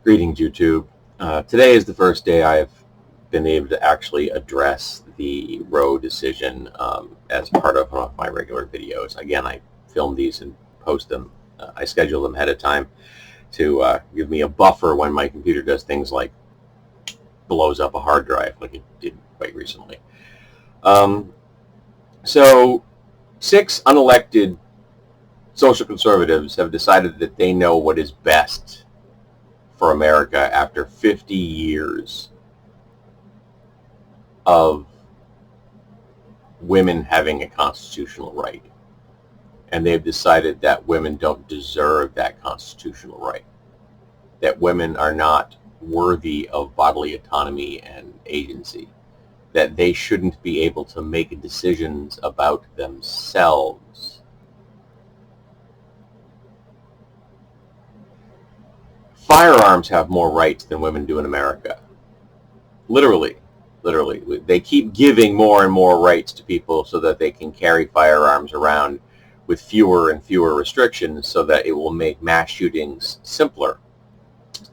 Greetings, YouTube. Today is the first day I've been able to actually address the Roe decision as part of one of my regular videos. Again, I film these and post them. I schedule them ahead of time to give me a buffer when my computer does things like blows up a hard drive, like it did quite recently. So 6 unelected social conservatives have decided that they know what is best for America after 50 years of women having a constitutional right. And they've decided that women don't deserve that constitutional right, that women are not worthy of bodily autonomy and agency, that they shouldn't be able to make decisions about themselves. Firearms have more rights than women do in America. Literally. They keep giving more and more rights to people so that they can carry firearms around with fewer and fewer restrictions so that it will make mass shootings simpler.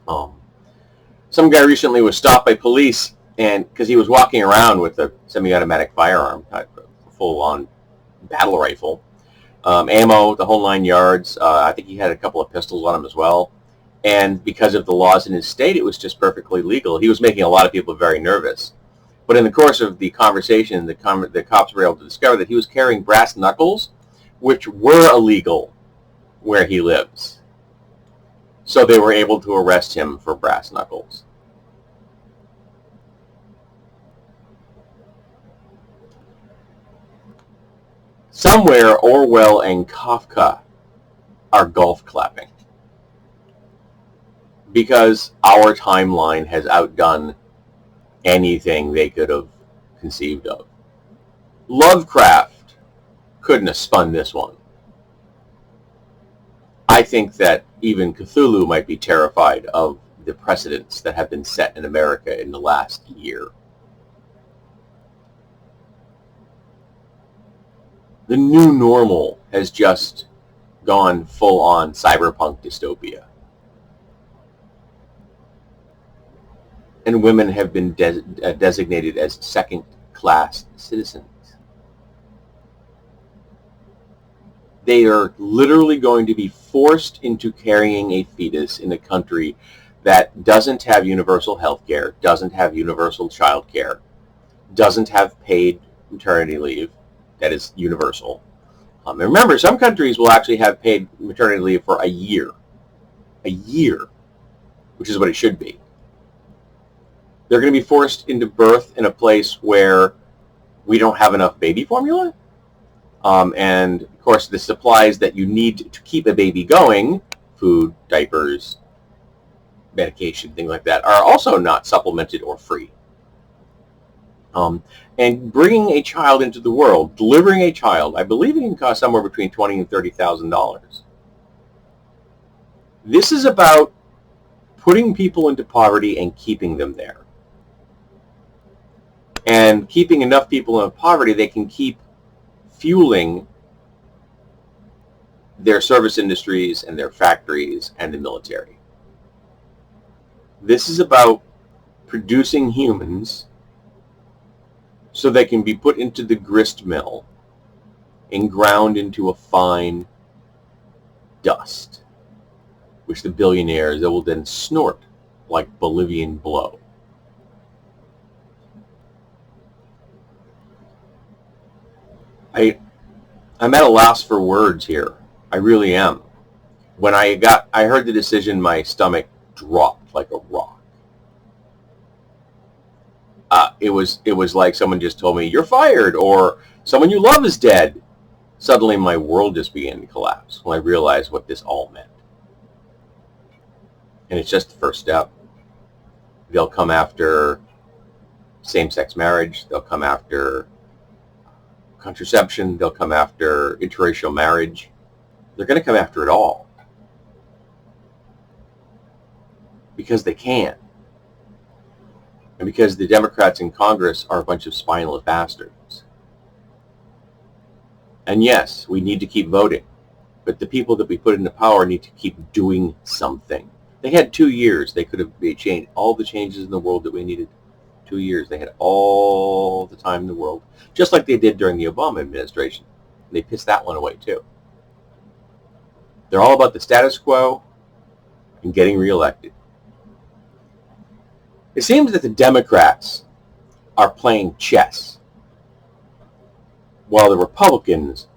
Some guy recently was stopped by police and because he was walking around with a semi-automatic firearm, a full-on battle rifle, ammo, the whole 9 yards. I think he had a couple of pistols on him as well. And because of the laws in his state, it was just perfectly legal. He was making a lot of people very nervous. But in the course of the conversation, the cops were able to discover that he was carrying brass knuckles, which were illegal where he lives. So they were able to arrest him for brass knuckles. Somewhere Orwell and Kafka are golf clapping, because our timeline has outdone anything they could have conceived of. Lovecraft couldn't have spun this one. I think that even Cthulhu might be terrified of the precedents that have been set in America in the last year. The new normal has just gone full-on cyberpunk dystopia. And women have been designated as second-class citizens. They are literally going to be forced into carrying a fetus in a country that doesn't have universal health care, doesn't have universal child care, doesn't have paid maternity leave that is universal. And remember, some countries will actually have paid maternity leave for a year, which is what it should be. They're going to be forced into birth in a place where we don't have enough baby formula. And, of course, the supplies that you need to keep a baby going, food, diapers, medication, things like that, are also not supplemented or free. And bringing a child into the world, delivering a child, I believe it can cost somewhere between $20,000 and $30,000. This is about putting people into poverty and keeping them there. And keeping enough people in poverty, they can keep fueling their service industries and their factories and the military. This is about producing humans so they can be put into the grist mill and ground into a fine dust, which the billionaires will then snort like Bolivian blow. I'm at a loss for words here. I really am. When I heard the decision, my stomach dropped like a rock. It was like someone just told me, "You're fired," or "Someone you love is dead." Suddenly my world just began to collapse when I realized what this all meant. And it's just the first step. They'll come after same-sex marriage. They'll come after contraception. They'll come after interracial marriage. They're going to come after it all. Because they can. And because the Democrats in Congress are a bunch of spineless bastards. And yes, we need to keep voting. But the people that we put into power need to keep doing something. They had 2 years. They could have changed all the changes in the world that we needed. 2 years. They had all the time in the world, just like they did during the Obama administration. They pissed that one away too. They're all about the status quo and getting reelected. It seems that the Democrats are playing chess while the Republicans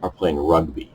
are playing rugby.